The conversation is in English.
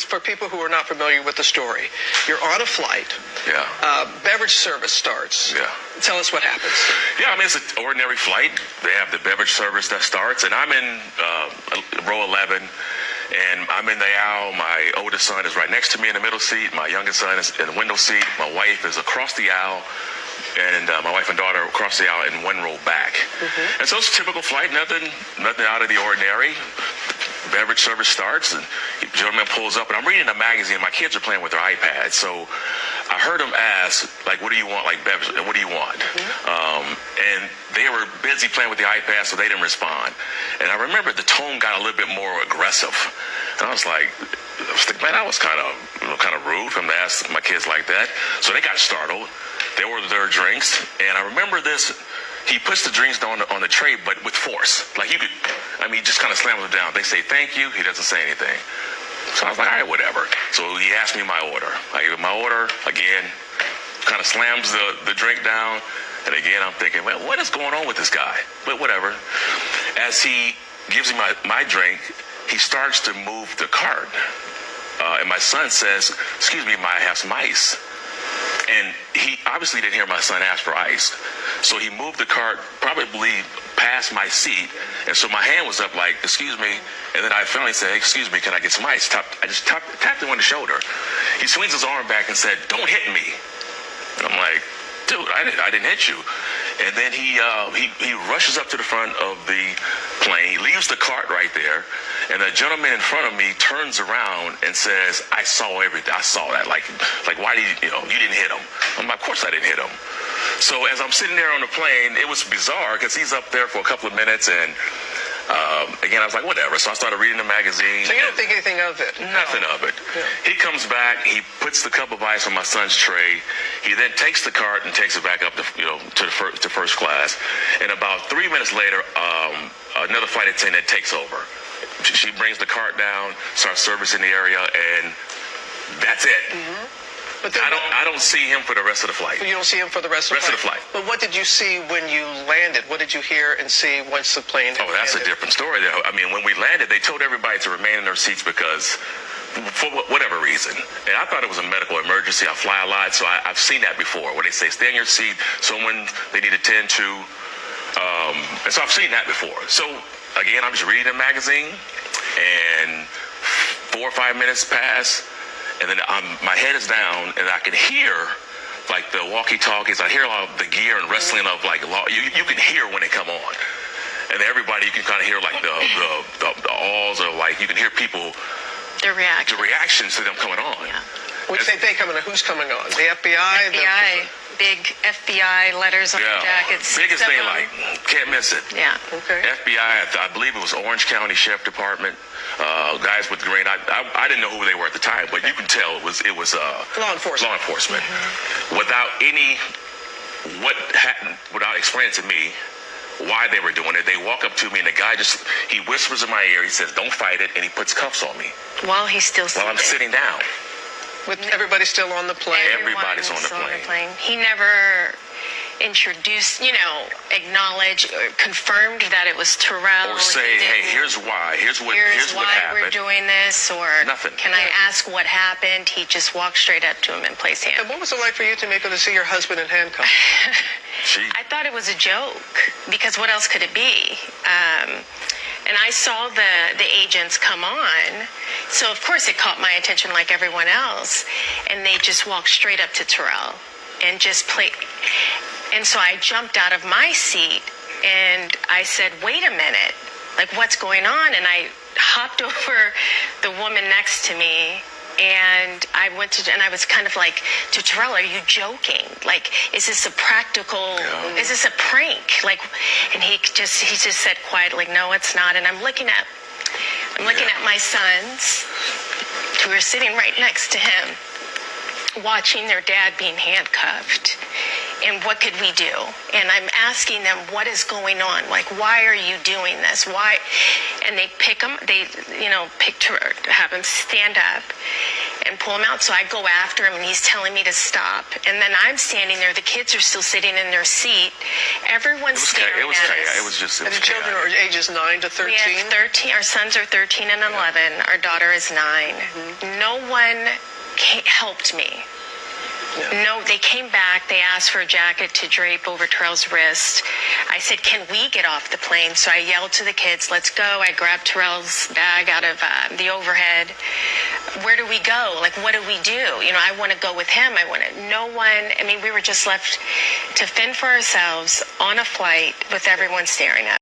For people who are not familiar with the story, you're on a flight. Yeah. Beverage service starts. Yeah. Tell us what happens. Yeah, I mean, it's an ordinary flight. They have the beverage service that starts, and I'm in row 11, and I'm in the aisle. My oldest son is right next to me in the middle seat. My youngest son is in the window seat. My wife is across the aisle, and my wife and daughter across the aisle in one row back. And so it's a typical flight, nothing out of the ordinary. Beverage service starts, and the gentleman pulls up, and I'm reading a magazine. My kids are playing with their iPads, so I heard him ask, like, what do you want, like, beverage, what do you want? And they were busy playing with the iPad, so they didn't respond. And I remember the tone got a little bit more aggressive, and I was like, man, that was kind of rude for him to ask my kids like that. So they got startled. They ordered their drinks, and I remember this. He puts the drinks on the tray, but with force. Like, you could, I mean, just kind of slams it down. They say thank you. He doesn't say anything. So I was like, all right, whatever. So he asked me my order. I gave him my order. Again, kind of slams the drink down. And again, I'm thinking, well, what is going on with this guy? But whatever. As he gives me my drink, he starts to move the cart. And my son says, excuse me, might I have some ice? And he obviously didn't hear my son ask for ice. So he moved the cart probably past my seat. And so my hand was up like, excuse me. And then I finally said, excuse me, can I get some ice? I just tapped him on the shoulder. He swings his arm back and said, don't hit me. And I'm like, dude, I didn't hit you. And then he rushes up to the front of the plane. He leaves the cart right there. And the gentleman in front of me turns around and says, I saw everything. I saw that. Like why did you didn't hit him? I'm like, of course I didn't hit him. So as I'm sitting there on the plane, it was bizarre because he's up there for a couple of minutes. And again, I was like, whatever. So I started reading the magazine. So you don't think anything of it? Nothing of it. Yeah. He comes back. He puts the cup of ice on my son's tray. He then takes the cart and takes it back up to first class. And about 3 minutes later, another flight attendant takes over. She brings the cart down, starts servicing the area, and that's it. But I don't see him for the rest of the flight. You don't see him for the rest of the flight? But what did you see when you landed? What did you hear and see once the plane had landed? That's a different story. I mean, when we landed, they told everybody to remain in their seats because, for whatever reason. And I thought it was a medical emergency. I fly a lot, so I've seen that before, where they say, stay in your seat, someone they need to tend to. And so I've seen that before. So, again, I'm just reading a magazine, and 4 or 5 minutes pass, and then my head is down, and I can hear like the walkie-talkies. I hear all the gear and wrestling of like you can hear when they come on, and everybody you can kind of hear like the alls, or like you can hear people the reactions to them coming on. Yeah. When you say they coming on, who's coming on? The FBI. FBI. Big FBI letters on the jackets. Big as daylight. Can't miss it. Yeah. Okay. FBI, I believe it was Orange County Sheriff Department. Guys with green. I didn't know who they were at the time, but you can tell it was law enforcement. Without explaining to me why they were doing it. They walk up to me, and the guy he whispers in my ear. He says, "Don't fight it," and he puts cuffs on me while he's still I'm sitting down. With everybody still on the plane. Everybody's on the plane. He never introduced, acknowledged or confirmed that it was Terrell. Or say, hey, here's why. Here's what happened. We're doing this, or nothing. Can I ask what happened? He just walked straight up to him and placed hands. And what was it like for you to be able to see your husband in handcuffs? I thought it was a joke, because what else could it be? And I saw the agents come on, so of course it caught my attention like everyone else, and they just walked straight up to Terrell and just played. And so I jumped out of my seat and I said, wait a minute, like what's going on? And I hopped over the woman next to me, and I was kind of like, to Terrell, are you joking? Like, is this a practical, is this a prank? Like, and he just said quietly, no, it's not. And I'm looking at my sons, who are sitting right next to him, watching their dad being handcuffed. And what could we do? And I'm asking them, what is going on? Like, why are you doing this? Why? And they pick him, have him stand up. and pull him out. So I go after him, and he's telling me to stop. And then I'm standing there. The kids are still sitting in their seat. Everyone's staring It was at chaos. us. It was just. And the children are ages 9 to 13? We have 13. Our sons are 13 and 11. Our daughter is 9. No one helped me. No, they came back. They asked for a jacket to drape over Terrell's wrist. I said, can we get off the plane? So I yelled to the kids, let's go. I grabbed Terrell's bag out of the overhead. Where do we go? Like, what do we do? You know, I want to go with him. No one, I mean, we were just left to fend for ourselves on a flight with everyone staring at us.